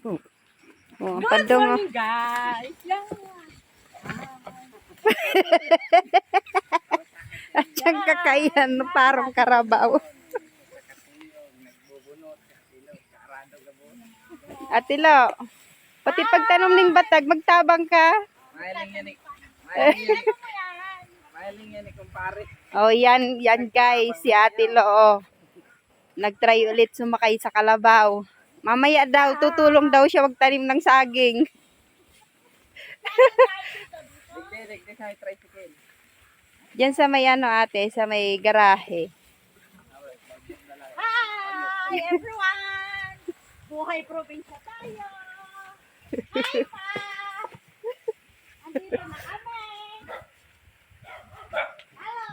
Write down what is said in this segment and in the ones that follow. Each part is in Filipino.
Oh, ang Good padong. morning, guys. Yeah. At siyang kakayan, parang karabaw. Atilo, pati pagtanom ng batag, magtabang ka. Mahiling yan kumpare. Oh, yan guys, si Ate Lo, oh. Nagtry ulit sumakay sa kalabaw. Mamaya daw, tutulong daw siya magtanim ng saging. Digdi sa tricycle. Diyan sa may ano ate, sa may garahe. Hi, everyone. Buhay probinsya tayo. Hi, pa. Andito na kami. Hello.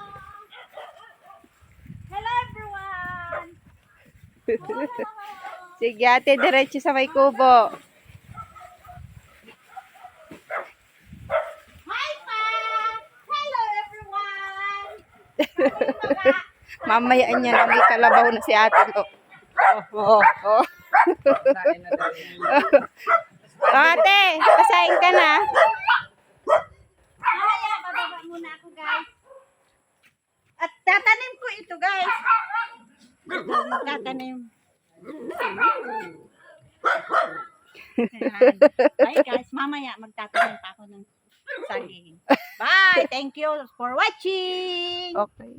Hello, everyone. Sige ate, diretso sa may kubo. Hi, pa. Hello, everyone. Mamaya niya na may kalabaw na si Ate Lo. Oh, oh. Ate, pasain ka na. Mamaya, bababa muna ako, guys. At tatanim ko ito, guys. Tatanim. Bye, guys. Mamaya, magtatanim pa ako ng saging. Bye! Thank you for watching! Okay.